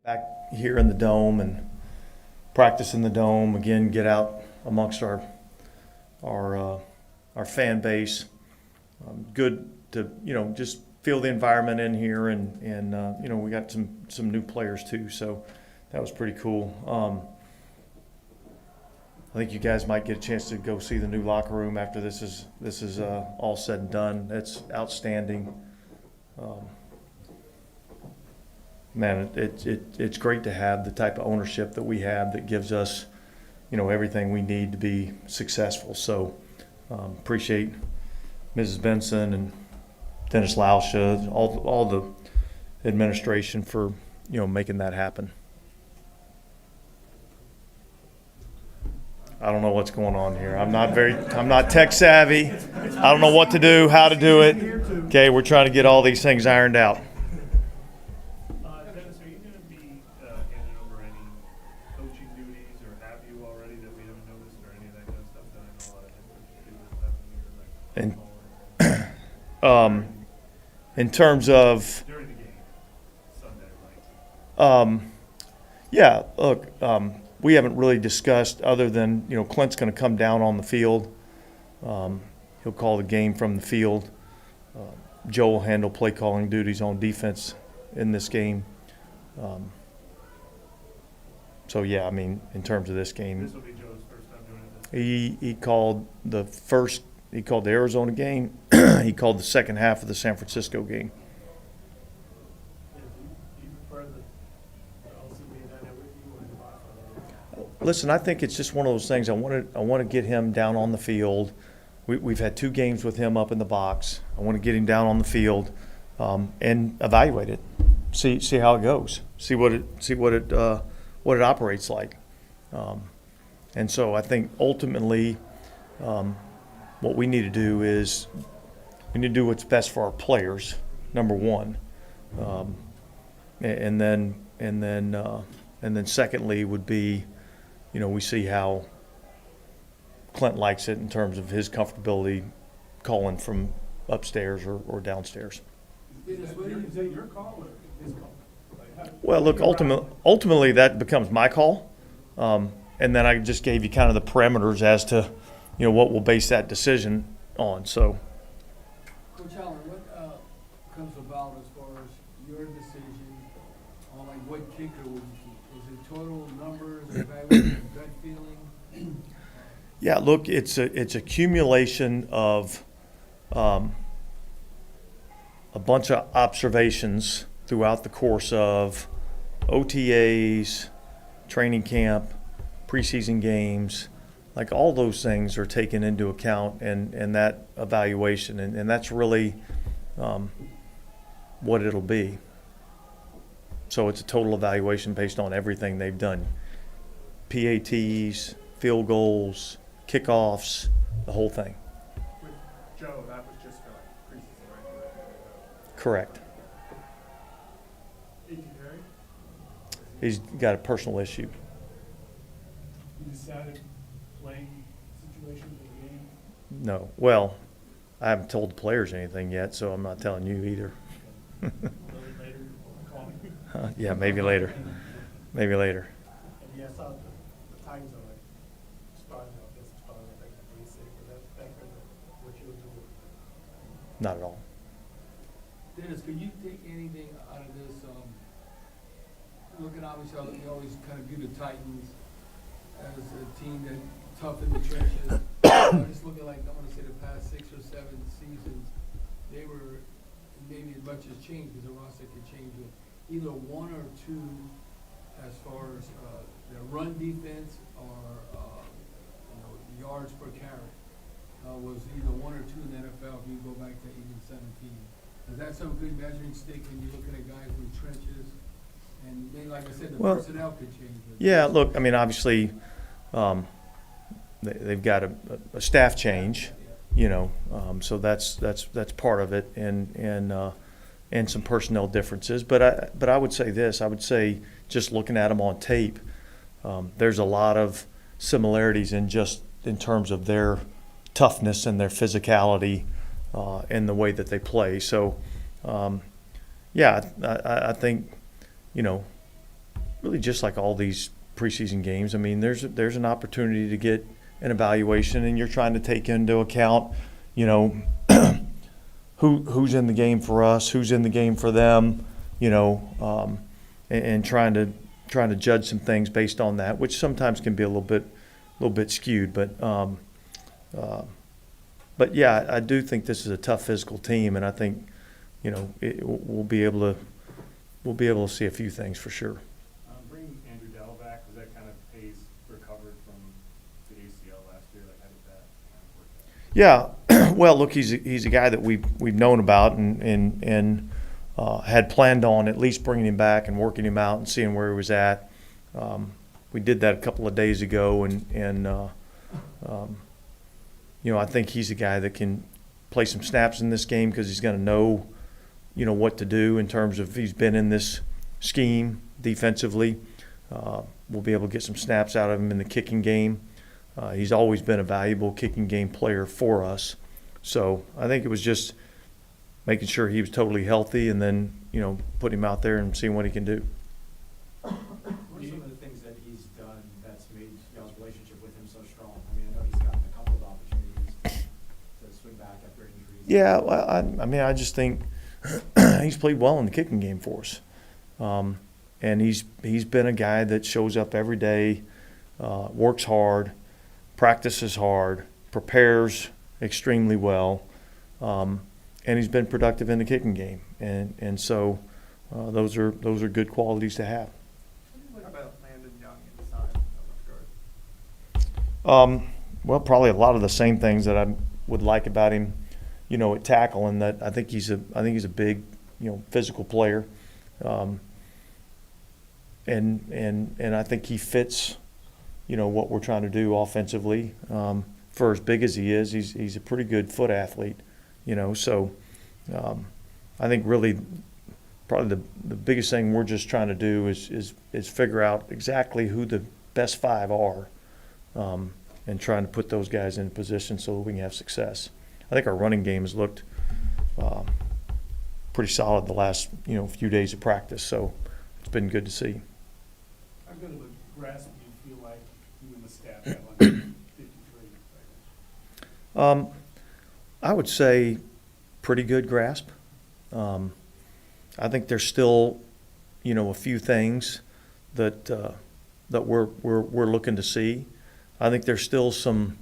back here in the dome and practice in the dome again. Get out amongst our fan base. Good to just feel the environment in here, and we got some new players too, so that was pretty cool. I think you guys might get a chance to go see the new locker room after this is all said and done. It's outstanding. Man, it's great to have the type of ownership that we have that gives us, everything we need to be successful. So appreciate Mrs. Benson and Dennis Lauscha, all the administration for making that happen. I don't know what's going on here. I'm not tech savvy. I don't know what to do, how to do it. Okay, we're trying to get all these things ironed out. Dennis, are you going to be handing over any coaching duties, or have you already that we haven't noticed, or any of that kind of stuff that I know a lot of head coaches do this time of year, like In terms of during the game, Sunday, like? yeah, look, we haven't really discussed other than Clint's going to come down on the field. He'll call the game from the field. Joe will handle play calling duties on defense in this game. So yeah, I mean, in terms of this game, This will be Joe's first time doing it. he called the Arizona game. He called the second half of the San Francisco game. Do you prefer the LC being down there with you, or the box? Listen, I think it's just one of those things. I want to get him down on the field. We've had 2 games with him up in the box. I want to get him down on the field and evaluate it, see how it goes, see what it operates like. And so I think ultimately, what we need to do is we need to do what's best for our players, number one, and then secondly would be, we see how Clint likes it in terms of his comfortability calling from upstairs or downstairs. Is that your call or his call? Well, look, ultimately that becomes my call, and then I just gave you kind of the parameters as to, what we'll base that decision on. So, Coach Allen, what comes about as far as your decision on like what kicker would you keep? Is it total numbers, evaluation, gut feeling? yeah, look, it's accumulation of a bunch of observations throughout the course of OTAs, training camp, preseason games. Like all those things are taken into account and that evaluation, and that's really what it'll be. So it's a total evaluation based on everything they've done. PATs, field goals, kickoffs, the whole thing. With Joe, that was just for like preseason, right? Correct. Is he very? He's got a personal issue. You decided playing situations in the game? No. Well, I haven't told the players anything yet, so I'm not telling you either. A little bit later, call me. Yeah, maybe later. Maybe later. And yes, I saw the Titans are like starting out this starting, I think, the basic, but that factor in what you were doing. Not at all. Dennis, could you take anything out of this? Looking obviously, we always kind of view the Titans as a team that tough in the trenches. Just looking like, I'm going to say the past 6 or 7 seasons, they were maybe as much as changed because the roster could change with either 1 or 2 as far as their run defense or yards per carry. Was either 1 or 2 in the NFL if you go back to even 17. Is that some good measuring stick when you're looking at guys from trenches? And then, like I said, the personnel could change. Yeah, look, I mean, obviously, they've got a staff change, so that's part of it, and some personnel differences. But I would say this. I would say just looking at them on tape, there's a lot of similarities in terms of their toughness and their physicality and the way that they play. So, yeah, I think really just like all these preseason games. I mean, there's an opportunity to get an evaluation, and you're trying to take into account, you know, who's in the game for us, who's in the game for them, you know, and trying to judge some things based on that, which sometimes can be a little bit skewed. But yeah, I do think this is a tough physical team, and I think, you know, we'll be able to see a few things for sure. Bringing Andrew Dell back, was that kind of pace recovered from the ACL last year? Like, how did that kind of work out? Yeah, well, look, he's a guy that we've known about and had planned on at least bringing him back and working him out and seeing where he was at. We did that a couple of days ago, and you know, I think he's a guy that can play some snaps in this game because he's going to know, you know, what to do in terms of he's been in this scheme defensively. We'll be able to get some snaps out of him in the kicking game. He's always been a valuable kicking game player for us. So I think it was just making sure he was totally healthy and then, you know, putting him out there and seeing what he can do. What are some of the things that he's done that's made y'all's relationship with him so strong? I mean, I know he's gotten a couple of opportunities to swing back after injuries. Yeah, well, I mean, I just think he's played well in the kicking game for us. And he's been a guy that shows up every day, works hard, practices hard, prepares extremely well, and he's been productive in the kicking game. And so those are good qualities to have. What about Landon Young inside the left guard? Well, probably a lot of the same things that I would like about him, you know, at tackle, and that I think he's a big, you know, physical player, and I think he fits, you know, what we're trying to do offensively. For as big as he is, he's a pretty good foot athlete, you know. So I think really probably the biggest thing we're just trying to do is figure out exactly who the best five are, and trying to put those guys in position so that we can have success. I think our running game has looked pretty solid the last, you know, few days of practice, so it's been good to see. How good of a grasp do you feel like you and the staff have on 53 right now? I would say pretty good grasp. I think there's still, you know, a few things that we're looking to see. I think there's still some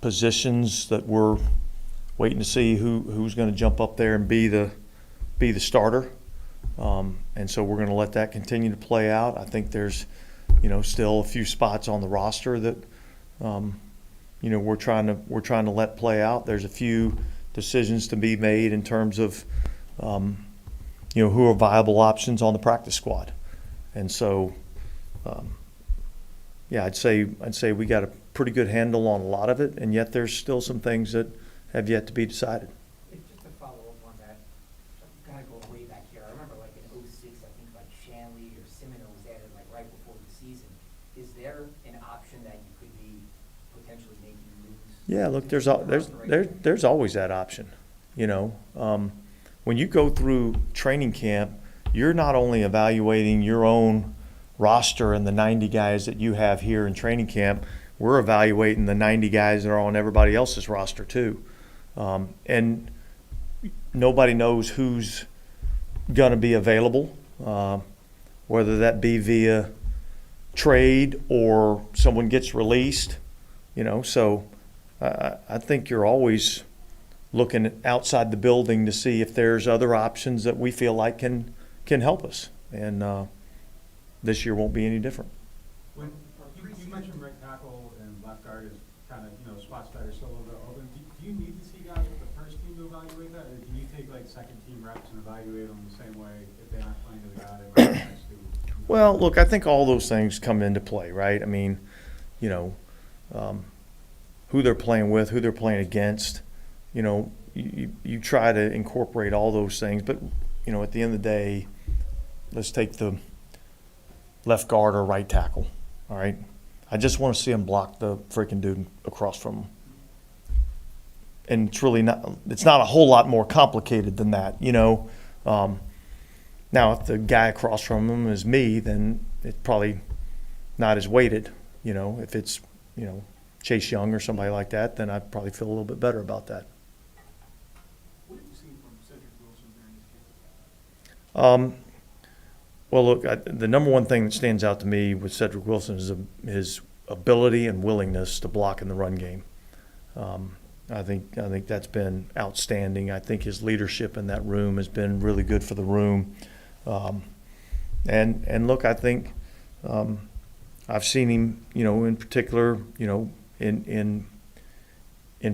positions that we're waiting to see who's going to jump up there and be the starter. And so we're going to let that continue to play out. I think there's, you know, still a few spots on the roster that, you know, we're trying to let play out. There's a few decisions to be made in terms of, you know, who are viable options on the practice squad. And so, yeah, I'd say we got a pretty good handle on a lot of it, and yet there's still some things that have yet to be decided. Just to follow up on that, I'm gonna go way back here. I remember like in '06, I think like Shanley or Semino was added like right before the season. Is there an option that you could be potentially making moves? Yeah, look, there's always that option. You know, when you go through training camp, you're not only evaluating your own roster and the 90 guys that you have here in training camp, we're evaluating the 90 guys that are on everybody else's roster too. And nobody knows who's going to be available, whether that be via trade or someone gets released, you know. So I think you're always looking outside the building to see if there's other options that we feel like can help us. And this year won't be any different. When you mentioned right tackle and left guard is kind of, you know, spots that are still a little bit open. Do you need to see guys with the first team to evaluate that, or can you take like second team reps and evaluate them the same way if they're not playing to the guy they might next to? Well, look, I think all those things come into play, right? I mean, you know, who they're playing with, who they're playing against. You know, you try to incorporate all those things, but, you know, at the end of the day, let's take the left guard or right tackle, all right? I just want to see him block the freaking dude across from him. And it's not a whole lot more complicated than that, you know. Now, if the guy across from him is me, then it's probably not as weighted. You know, if it's, you know, Chase Young or somebody like that, then I'd probably feel a little bit better about that. What have you seen from Cedric Wilson during this camp? Well, look, the number one thing that stands out to me with Cedric Wilson is his ability and willingness to block in the run game. I think that's been outstanding. I think his leadership in that room has been really good for the room. And look, I think I've seen him, you know, in particular, you know, in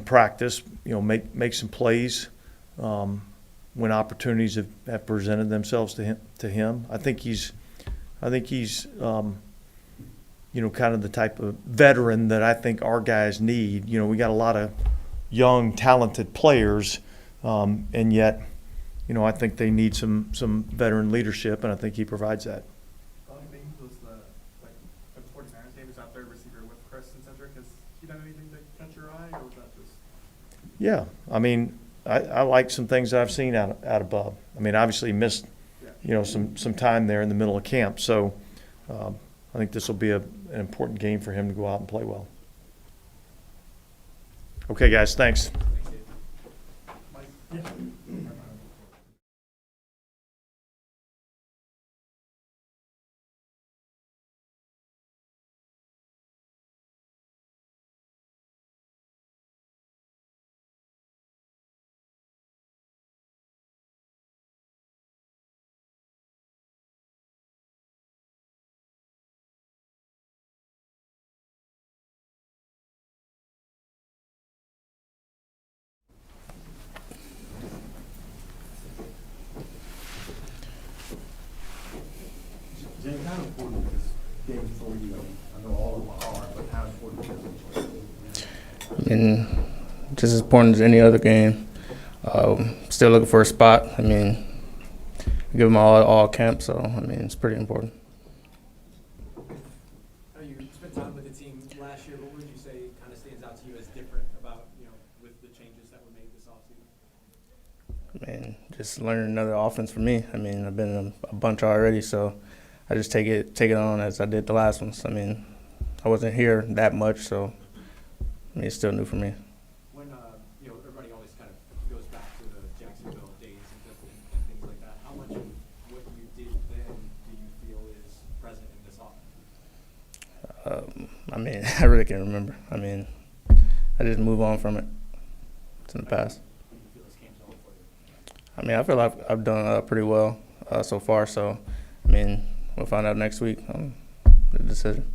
practice, you know, make some plays when opportunities have presented themselves to him. I think he's you know, kind of the type of veteran that I think our guys need. You know, we got a lot of young, talented players, and yet, you know, I think they need some veteran leadership, and I think he provides that. Donnie Baines was the, like, the 49ers game, was that third receiver with Chris and Cedric. Has he done anything to catch your eye, or was that just? Yeah, I mean, I like some things that I've seen out of Bub. I mean, obviously he missed, you know, some time there in the middle of camp, so I think this will be an important game for him to go out and play well. Okay, guys, thanks. James, how important is this game for you? I know all of them are, but how important is it? I mean, just as important as any other game. Still looking for a spot. I mean, give them all camp, so I mean, it's pretty important. I know you spent time with the team last year, but what would you say kind of stands out to you as different about, you know, with the changes that were made this offseason? I mean, just learning another offense for me. I mean, I've been in a bunch already, so I just take it on as I did the last ones. I mean, I wasn't here that much, so I mean, it's still new for me. When, you know, everybody always kind of goes back to the Jacksonville days and things like that, how much of what you did then do you feel is present in this offense? I mean, I really can't remember. I mean, I just move on from it. It's in the past. Do you feel this game's over for you? I mean, I feel like I've done pretty well so far, so I mean, we'll find out next week on the decision.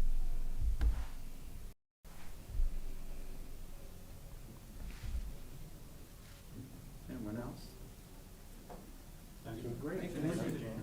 Anyone else? Thank you. Great. Thank you. Thank you, James.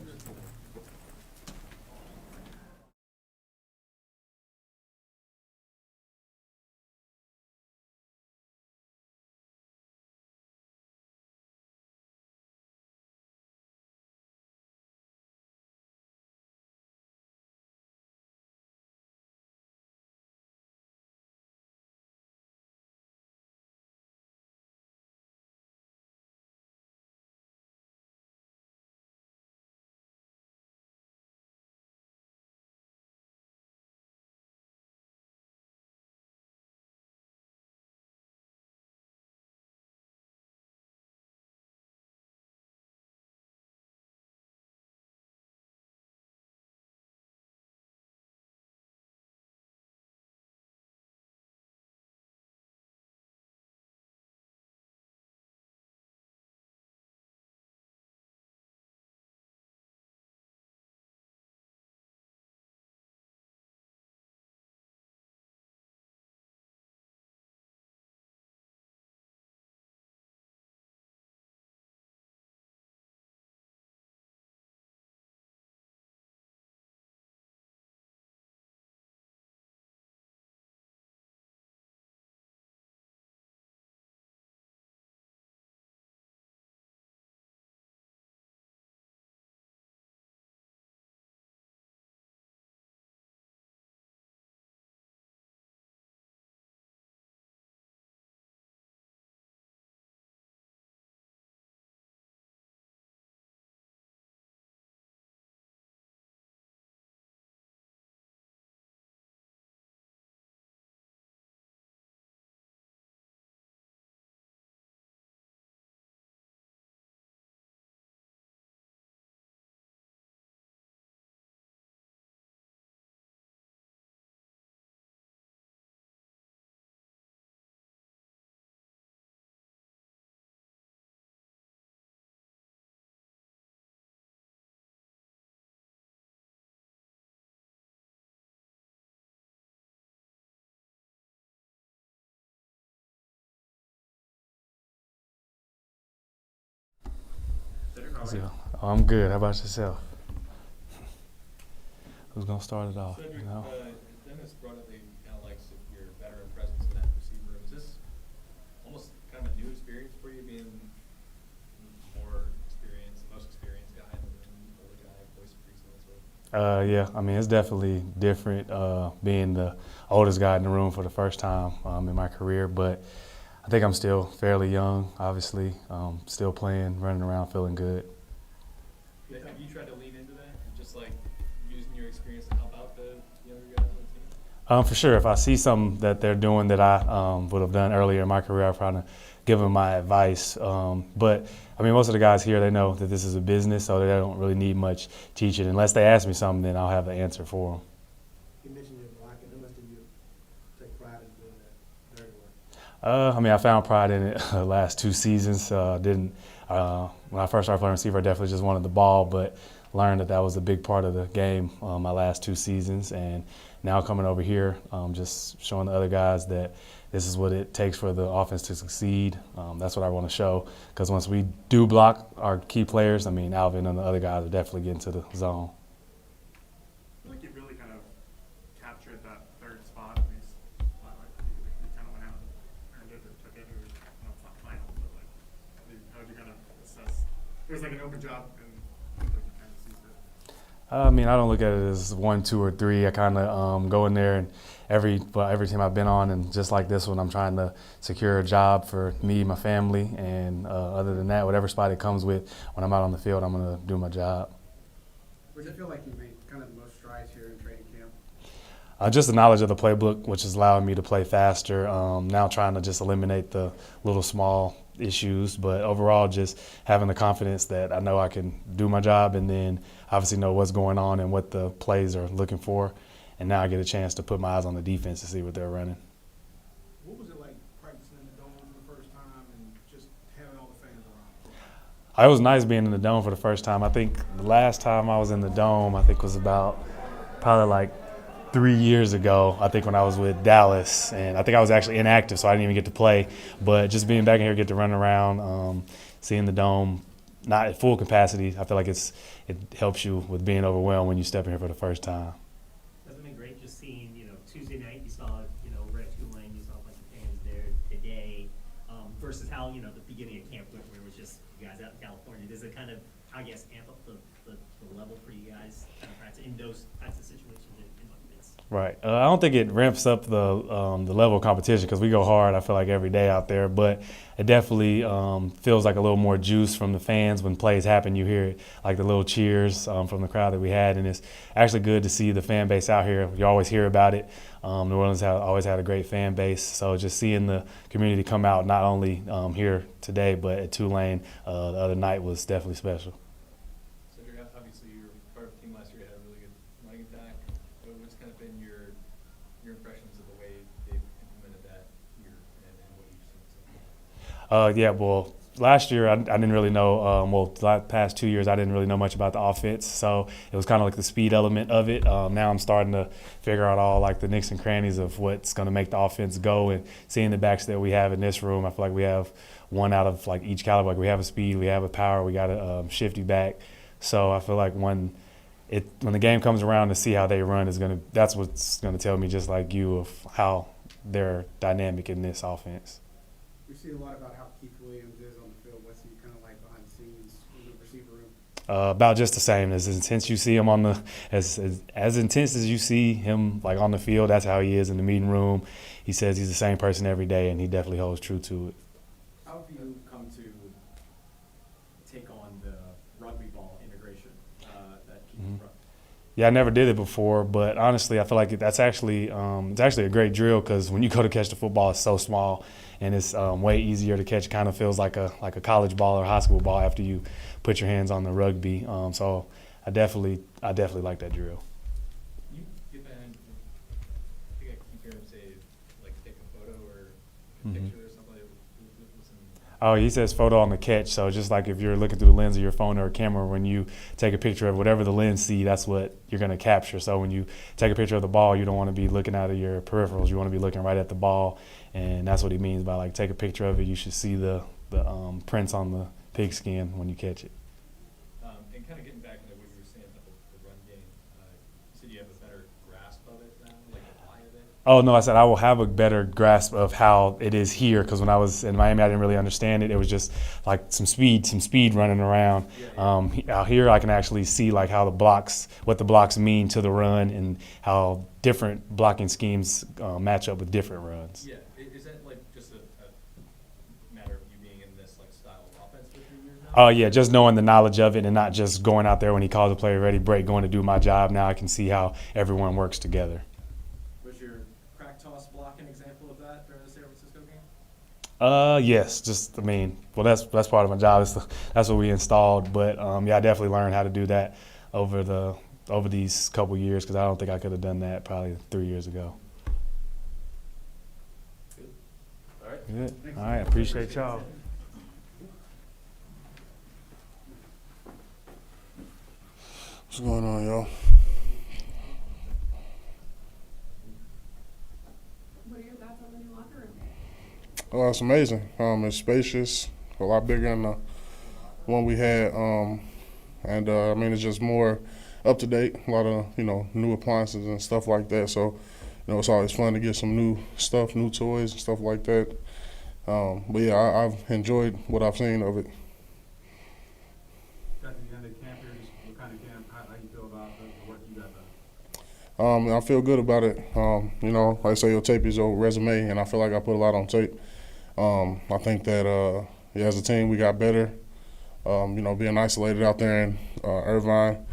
I'm good. How about yourself? Who's gonna start it off? Cedric, You know? Dennis brought up that he kind of likes your veteran presence in that receiver room. Is this almost kind of a new experience for you, being more experienced, the most experienced guy in the room, older guy, voice of reason, that sort of thing? Yeah, I mean, it's definitely different being the oldest guy in the room for the first time in my career, but I think I'm still fairly young, obviously, still playing, running around, feeling good. Have you tried to lean into that, and just like using your experience to help out the younger guys on the team? For sure, if I see something that they're doing that I would have done earlier in my career, I'll probably give them my advice. But, I mean, most of the guys here, they know that this is a business, so they don't really need much teaching. Unless they ask me something, then I'll have the answer for them. You mentioned you're blocking. How much do you take pride in doing that dirty work? I mean, I found pride in it the last 2 seasons. When I first started playing receiver, I definitely just wanted the ball, but learned that was a big part of the game my last 2 seasons. And now coming over here, just showing the other guys that this is what it takes for the offense to succeed. That's what I want to show, because once we do block our key players, I mean, Alvin and the other guys are definitely getting to the zone. I feel like you really kind of captured that third spot, at least. Like you kind of went out and earned it or took it, or well, it's not final, but like, how would you kind of assess? There's like an open job, and like you kind of sees it. I mean, I don't look at it as 1, 2, or 3. I kind of go in there, and every team I've been on, and just like this one, I'm trying to secure a job for me, my family, and other than that, whatever spot it comes with, when I'm out on the field, I'm going to do my job. Where do you feel like you made kind of the most strides here in training camp? Just the knowledge of the playbook, which is allowing me to play faster. Now trying to just eliminate the little small issues, but overall just having the confidence that I know I can do my job, and then obviously know what's going on and what the plays are looking for. And now I get a chance to put my eyes on the defense to see what they're running. What was it like practicing in the dome for the first time and just having all the fans around? It was nice being in the dome for the first time. I think the last time I was in the dome, I think was about probably like 3 years ago, I think, when I was with Dallas, and I think I was actually inactive, so I didn't even get to play. But just being back in here, get to run around, seeing the dome, not at full capacity, I feel like it helps you with being overwhelmed when you step in here for the first time. Hasn't it been great just seeing, Tuesday night you saw, over at Tulane, you saw a bunch of fans there today, versus how, the beginning of camp where it was just you guys out in California. Does it kind of, I guess, amp up the level for you guys in those types of situations in events? Right. I don't think it ramps up the level of competition, because we go hard, I feel like, every day out there. But it definitely feels like a little more juice from the fans when plays happen. You hear like the little cheers from the crowd that we had, and it's actually good to see the fan base out here. You always hear about it. New Orleans always had a great fan base. So just seeing the community come out, not only here today, but at Tulane the other night, was definitely special. Obviously, you were part of the team last year, had a really good running attack. What's kind of been your impressions of the way they've implemented that here, and what you've seen so far? Yeah, well, last year I didn't really know, the past 2 years I didn't really know much about the offense, so it was kind of like the speed element of it. Now I'm starting to figure out all like the nicks and crannies of what's going to make the offense go, and seeing the backs that we have in this room, I feel like we have one out of like each caliber. Like we have a speed, we have a power, we got a shifty back. So I feel like when the game comes around, to see how they run that's what's gonna tell me, just like you, of how they're dynamic in this offense. We see a lot about how Keith Williams is on the field. What's he kind of like behind the scenes in the receiver room? About just the same. As intense you see him as intense as you see him like on the field, that's how he is in the meeting room. He says he's the same person every day, and he definitely holds true to it. How have you come to take on the rugby ball integration that Keith brought? Yeah, I never did it before, but honestly, I feel like that's actually it's actually a great drill, because when you go to catch the football, it's so small, and it's way easier to catch. It kind of feels like a college ball or high school ball after you put your hands on the rugby. So I definitely like that drill. You get that, I think I keep hearing him say, like, take a photo or a picture or something. Oh, he says photo on the catch. So just like if you're looking through the lens of your phone or a camera, when you take a picture of whatever the lens see, that's what you're going to capture. So when you take a picture of the ball, you don't want to be looking out of your peripherals. You want to be looking right at the ball. And that's what he means by, like, take a picture of it. You should see the prints on the pigskin when you catch it. you have a better grasp of it now, like the why of it? Oh no, I said I will have a better grasp of how it is here because when I was in Miami, I didn't really understand it. It was just like some speed running around. Out here, I can actually see like how what the blocks mean to the run, and how different blocking schemes match up with different runs. Yeah, is that like just a matter of you being in this like style of offense for 3 years now? Oh yeah, just knowing the knowledge of it and not just going out there when he calls a play ready break, going to do my job. Now I can see how everyone works together. Was your crack toss block an example of that during the San Francisco game? Yes, that's part of my job. That's what we installed. But yeah, I definitely learned how to do that over these couple years because I don't think I could have done that probably 3 years ago. Good. All right. Good. All right, appreciate y'all. What's going on, y'all? What are your thoughts on the new locker room? Oh, it's amazing. It's spacious, a lot bigger than the one we had, and I mean it's just more up to date. A lot of new appliances and stuff like that. So it's always fun to get some new stuff, new toys and stuff like that. But yeah, I've enjoyed what I've seen of it. Got to the end of camp here, what kind of camp, how you feel about the work you got done? I feel good about it. Like I say, your tape is your resume, and I feel like I put a lot on tape. I think that as a team we got better. Being isolated out there in Irvine,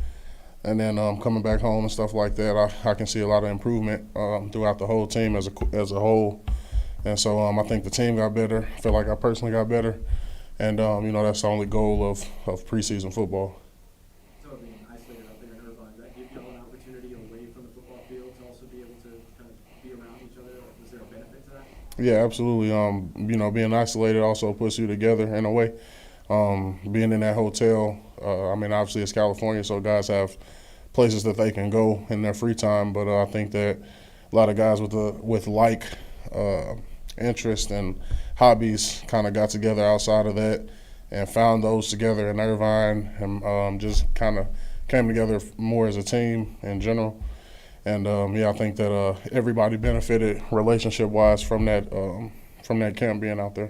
and then coming back home and stuff like that, I can see a lot of improvement throughout the whole team as a whole. And so I think the team got better. I feel like I personally got better, and that's the only goal of preseason football. So being isolated out there in Irvine, that give y'all an opportunity away from the football field to also be able to kind of be around each other? Was there a benefit to that? Yeah, absolutely. Being isolated also puts you together in a way. Being in that hotel, obviously it's California, so guys have places that they can go in their free time. But I think that a lot of guys with interest and hobbies kind of got together outside of that and found those together in Irvine, and just kind of came together more as a team in general. And I think that everybody benefited relationship-wise from that camp being out there.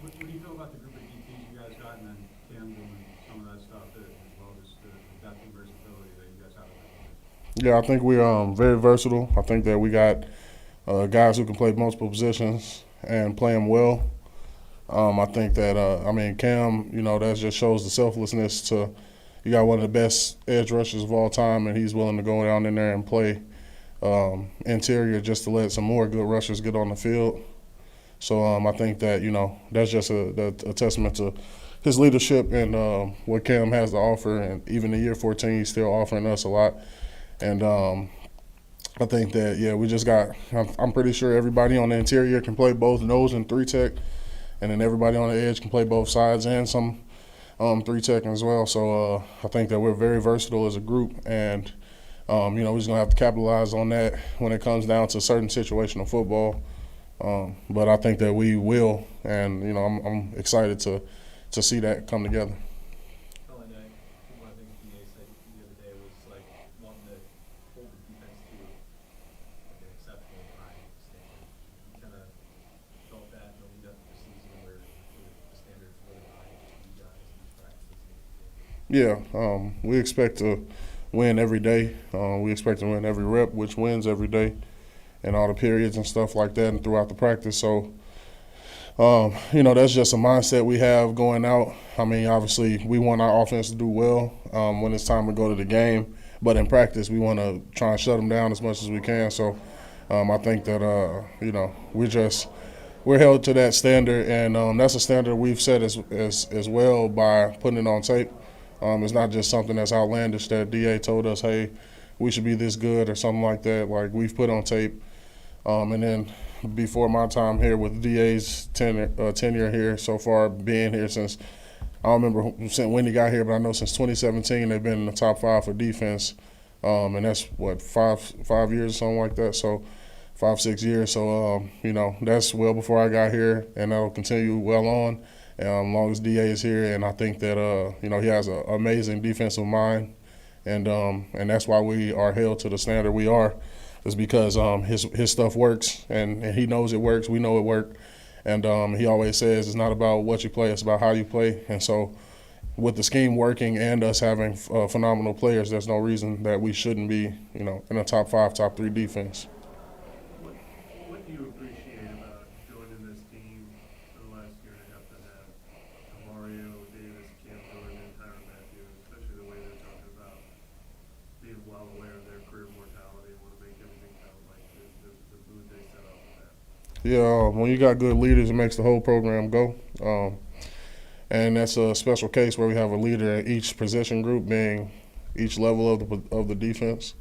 What do you feel about the group of DTs you guys got, and then Cam doing some of that stuff as well, just the depth and versatility that you guys have? Yeah, I think we're very versatile. I think that we got guys who can play multiple positions and play them well. I think that, Cam, that just shows the selflessness to – you got one of the best edge rushers of all time, and he's willing to go down in there and play interior just to let some more good rushers get on the field. So I think that, that's just a testament to his leadership and what Cam has to offer. And even in year 14, he's still offering us a lot. And I think that, we just got – I'm pretty sure everybody on the interior can play both nose and three-tech, and then everybody on the edge can play both sides and some three-tech as well. So I think that we're very versatile as a group, and, we're just going to have to capitalize on that when it comes down to certain situational football. But I think that we will, and, I'm excited to see that come together. One of the things DA said the other day was like wanting to hold the defense to like an exceptional high standard. You kind of felt that in the lead up to the season where the standards really high for you guys in these practices. Yeah, we expect to win every day. We expect to win every rep, which wins every day, and all the periods and stuff like that, and throughout the practice. So, that's just a mindset we have going out. Obviously, we want our offense to do well when it's time to go to the game. But in practice, we want to try and shut them down as much as we can. So, I think that, we're held to that standard, and that's a standard we've set as well by putting it on tape. It's not just something that's outlandish that DA told us, hey, we should be this good or something like that. Like, we've put on tape. And then before my time here with DA's tenure here so far, being here since – I don't remember when he got here, but I know since 2017 they've been in the top 5 for defense. And that's, five years or something like that. So 5-6 years. So, that's well before I got here, and that'll continue well on. As long as DA is here, and I think that he has an amazing defensive mind, and that's why we are held to the standard we are, is because his stuff works, and he knows it works. We know it works, and he always says it's not about what you play, it's about how you play. And so, with the scheme working and us having phenomenal players, there's no reason that we shouldn't be, in a top 5, top 3 defense. What do you appreciate about joining this team for the last year and a half that had Mario Davis, Cam Jordan, and Tyrann Mathieu, especially the way they're talking about being well aware of their career mortality and want to make everything count, like the mood they set up with that? Yeah, when you got good leaders, it makes the whole program go. And that's a special case where we have a leader at each position group, being each level of the defense.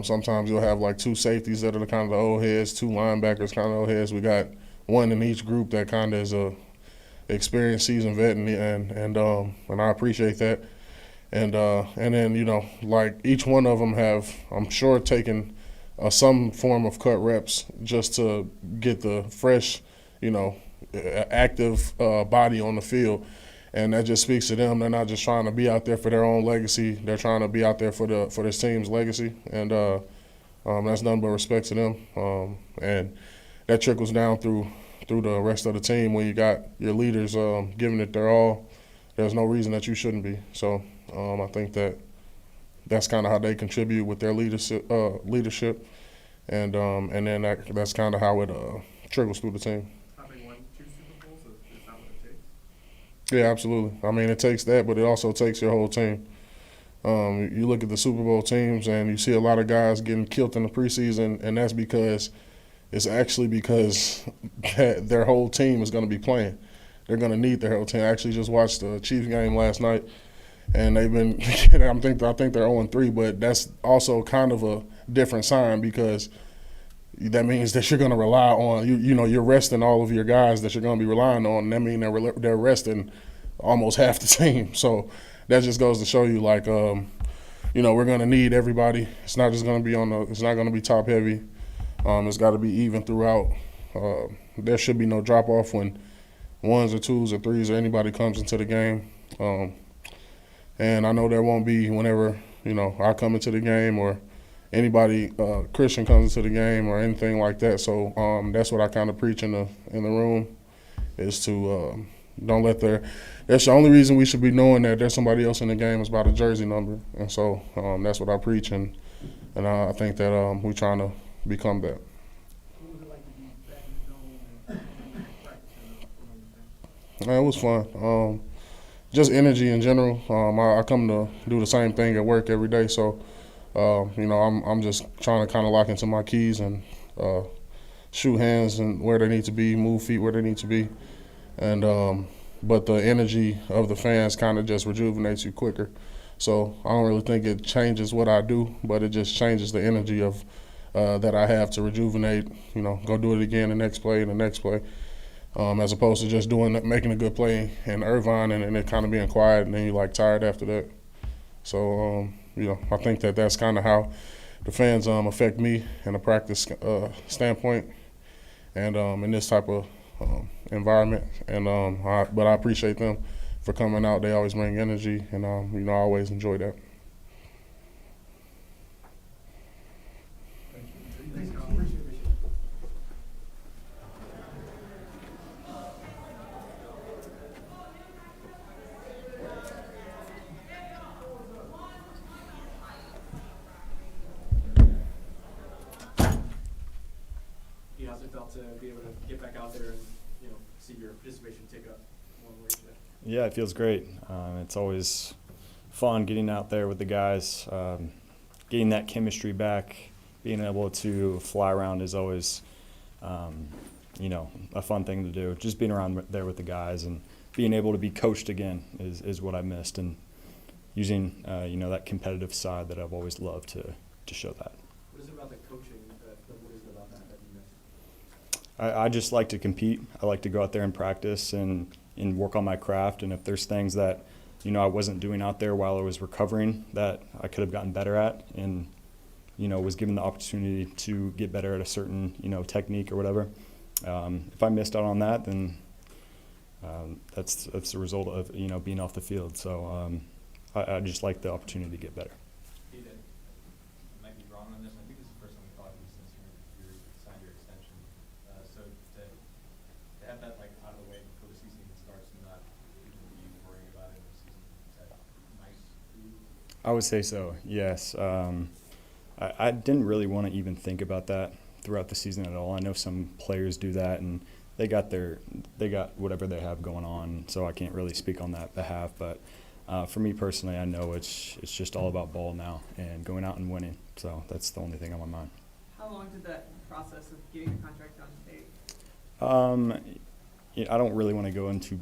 Sometimes you'll have like 2 safeties that are kind of the old heads, 2 linebackers kind of old heads. We got one in each group that kind of is a experienced, seasoned vet, and I appreciate that. And then like each one of them have, I'm sure, taken some form of cut reps just to get the fresh, active body on the field, and that just speaks to them. They're not just trying to be out there for their own legacy; they're trying to be out there for this team's legacy, and that's nothing but respect to them. And that trickles down through the rest of the team. When you got your leaders giving it their all, there's no reason that you shouldn't be. So I think that's kind of how they contribute with their leadership, and then that's kind of how it trickles through the team. Having won 2 Super Bowls, is that what it takes? Yeah, absolutely. I mean, it takes that, but it also takes your whole team. You look at the Super Bowl teams, and you see a lot of guys getting killed in the preseason, and that's because their whole team is going to be playing. They're going to need their whole team. I actually just watched the Chiefs game last night, and they've been I think they're 0-3, but that's also kind of a different sign, because that means that you're going to rely on you're resting all of your guys that you're going to be relying on, and that means they're resting almost half the team. So that just goes to show you, like, we're going to need everybody. It's not just going to be it's not going to be top heavy. It's got to be even throughout. There should be no drop off when 1s or 2s or 3s or anybody comes into the game. And I know there won't be whenever I come into the game, or anybody Christian comes into the game, or anything like that. So that's what I kind of preach in the room, is to don't let that's the only reason we should be knowing that there's somebody else in the game is about a jersey number. And so that's what I preach, and I think that we're trying to become that. What was it like to be back in the dome and practicing? It was fun. Just energy in general. I come to do the same thing at work every day, so I'm just trying to kind of lock into my keys and shoot hands and where they need to be, move feet where they need to be, and but the energy of the fans kind of just rejuvenates you quicker. So I don't really think it changes what I do, but it just changes the energy of that I have to rejuvenate. Go do it again the next play and the next play. As opposed to just making a good play in Irvine and it kind of being quiet, and then you're like tired after that. So, I think that that's kind of how the fans affect me in a practice standpoint, and in this type of environment. And but I appreciate them for coming out. They always bring energy, and I always enjoy that. Thanks, Kyle. Appreciate it. How's it felt to be able to get back out there and see your participation tick up one way today? Yeah, it feels great. It's always fun getting out there with the guys, getting that chemistry back, being able to fly around is always, a fun thing to do. Just being around there with the guys and being able to be coached again is what I missed, and using, that competitive side that I've always loved to show that. What is it about the coaching what is it about that you missed? I just like to compete. I like to go out there and practice and work on my craft. And if there's things that, I wasn't doing out there while I was recovering that I could have gotten better at, and, was given the opportunity to get better at a certain, technique or whatever. If I missed out on that, then that's the result of, being off the field. So I just like the opportunity to get better. I would say so, yes. I didn't really want to even think about that throughout the season at all. I know some players do that, and they got whatever they have going on, so I can't really speak on that behalf. But for me personally, I know it's just all about ball now and going out and winning. So that's the only thing on my mind. How long did that process of getting the contract done take? I don't really want to go into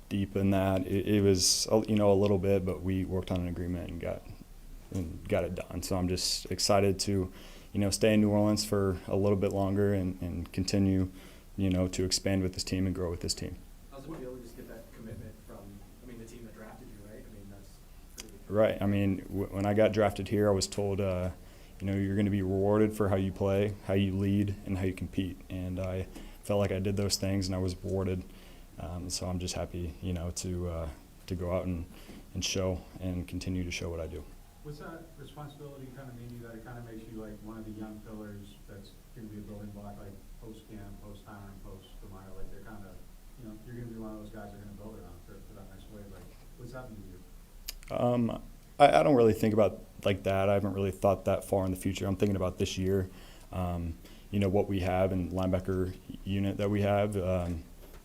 deep in that. It was a little bit, but we worked on an agreement and got it done. So I'm just excited to, stay in New Orleans for a little bit longer and continue, to expand with this team and grow with this team. How's it feel to just get that commitment from, the team that drafted you, right? That's pretty good. Right. When I got drafted here, I was told, you're going to be rewarded for how you play, how you lead, and how you compete. And I felt like I did those things, and I was rewarded. So I'm just happy, to go out and show and continue to show what I do. What's that responsibility kind of mean to you, that it kind of makes you like one of the young pillars that's going to be a building block, like post-Cam, post-Tyron, post-Demar, like they're kind of, you're going to be one of those guys they're going to build around for that next wave. Like, what's that mean to you? I don't really think about like that. I haven't really thought that far in the future. I'm thinking about this year, what we have and linebacker unit that we have.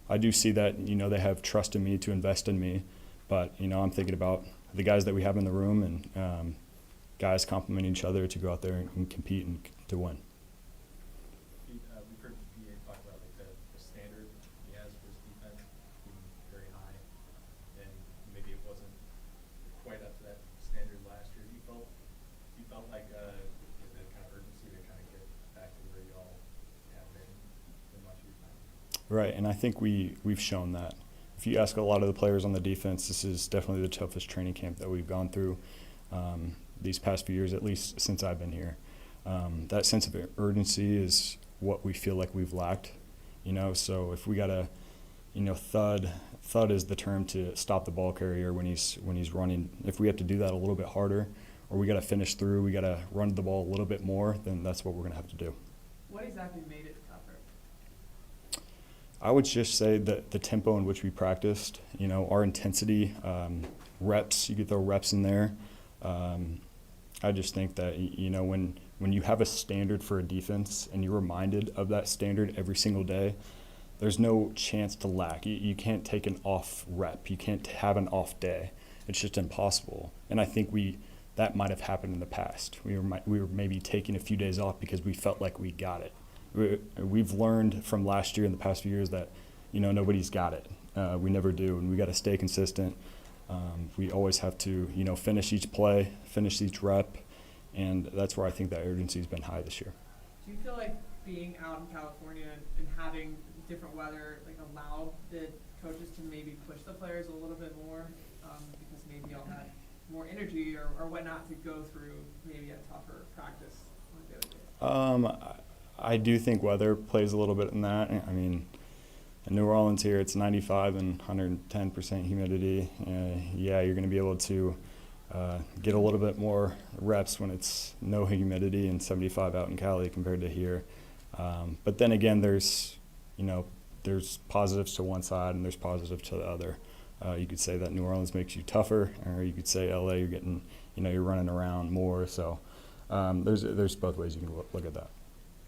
I do see that, they have trust in me to invest in me, but, I'm thinking about the guys that we have in the room and guys complement each other to go out there and compete and to win. We've heard BA talk about like the standard he has for his defense being very high, and maybe it wasn't quite up to that standard last year. You felt like the kind of urgency to kind of get back to where y'all have been in much of your time. Right, and I think we've shown that. If you ask a lot of the players on the defense, this is definitely the toughest training camp that we've gone through these past few years, at least since I've been here. That sense of urgency is what we feel like we've lacked, So if we got to, thud is the term to stop the ball carrier when he's running. If we have to do that a little bit harder, or we got to finish through, we got to run the ball a little bit more, then that's what we're going to have to do. What exactly made it tougher? I would just say that the tempo in which we practiced, our intensity, reps, you could throw reps in there. I just think that, when you have a standard for a defense and you're reminded of that standard every single day, there's no chance to lack. You can't take an off rep. You can't have an off day. It's just impossible. And I think that might have happened in the past. We were maybe taking a few days off because we felt like we got it. We've learned from last year and the past few years that, nobody's got it. We never do, and we got to stay consistent. We always have to, finish each play, finish each rep, and that's where I think that urgency has been high this year. Do you feel like being out in California and having different weather allowed the coaches to maybe push the players a little bit more because maybe y'all had more energy or whatnot to go through maybe a tougher practice on a daily basis? I do think weather plays a little bit in that. In New Orleans here, it's 95 and 110% humidity. You're going to be able to get a little bit more reps when it's no humidity and 75 out in Cali compared to here. But then again, there's positives to one side and there's positives to the other. You could say that New Orleans makes you tougher, or you could say LA, you're getting, you're running around more. So there's both ways you can look at that.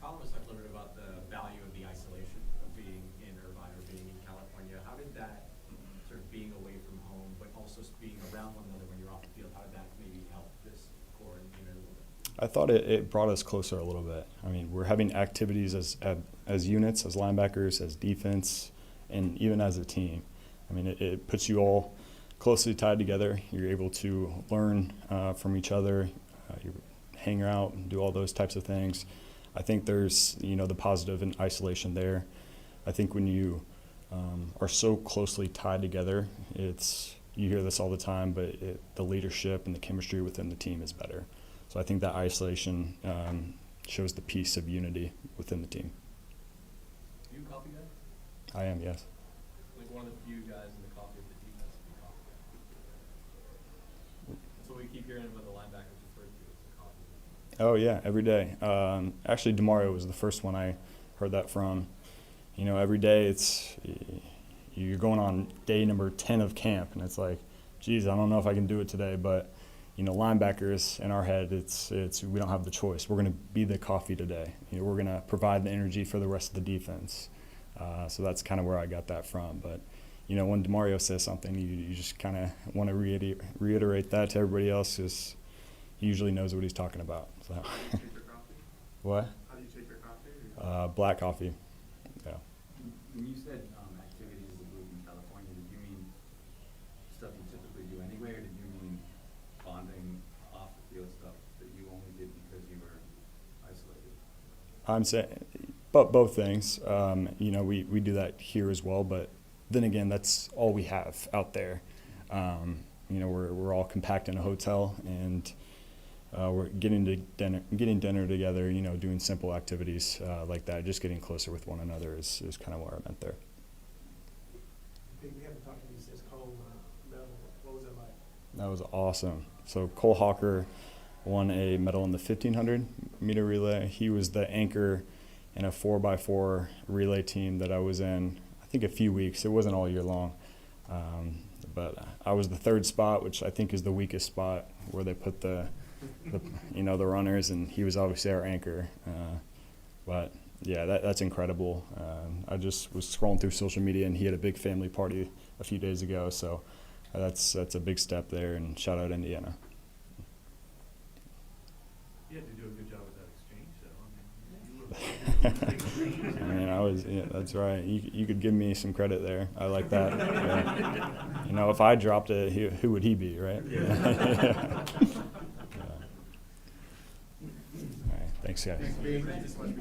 Colin was talking a little bit about the value of the isolation of being in Irvine or being in California. How did that sort of being away from home, but also being around one another when you're off the field, how did that maybe help this core and unit a little bit? I thought it brought us closer a little bit. We're having activities as units, as linebackers, as defense, and even as a team. It puts you all closely tied together. You're able to learn from each other. You hang out and do all those types of things. I think there's, the positive in isolation there. I think when you are so closely tied together, you hear this all the time, but the leadership and the chemistry within the team is better. So I think that isolation shows the piece of unity within the team. Are you a coffee guy? I am, yes. Like one of the few guys in the coffee of the defense to be a coffee guy. That's what we keep hearing about the linebackers referred to as the coffee. Oh, yeah, every day. Actually, Demario was the first one I heard that from. Every day you're going on day number 10 of camp, and it's like, geez, I don't know if I can do it today, but, linebackers in our head, it's we don't have the choice. We're going to be the coffee today. We're going to provide the energy for the rest of the defense. So that's kind of where I got that from. But when DeMario says something, you just kind of want to reiterate that to everybody else, because he usually knows what he's talking about. So. How do you take your coffee? What? How do you take your coffee? Black coffee. Yeah. When you said activities of the group in California, did you mean stuff you typically do anyway, or did you mean bonding off the field stuff that you only did because you were isolated? I'm saying, but both things. We do that here as well, but then again, that's all we have out there. We're all compact in a hotel, and we're getting dinner together. Doing simple activities like that, just getting closer with one another is kind of what I meant there. We haven't talked to you since Cole medal. What was it like? That was awesome. So Cole Hawker won a medal in the 1,500 meter relay. He was the anchor in a 4x4 relay team that I was in, I think, a few weeks. It wasn't all year long. But I was the third spot, which I think is the weakest spot where they put the runners, and he was obviously our anchor. But yeah, that's incredible. I just was scrolling through social media, and he had a big family party a few days ago. So that's a big step there, and shout out Indiana. You had to do a good job with that exchange, though. I mean, that's right. You could give me some credit there. I like that. Yeah. If I dropped it, who would he be, right? Yeah. All right, thanks, guys. Thanks so much.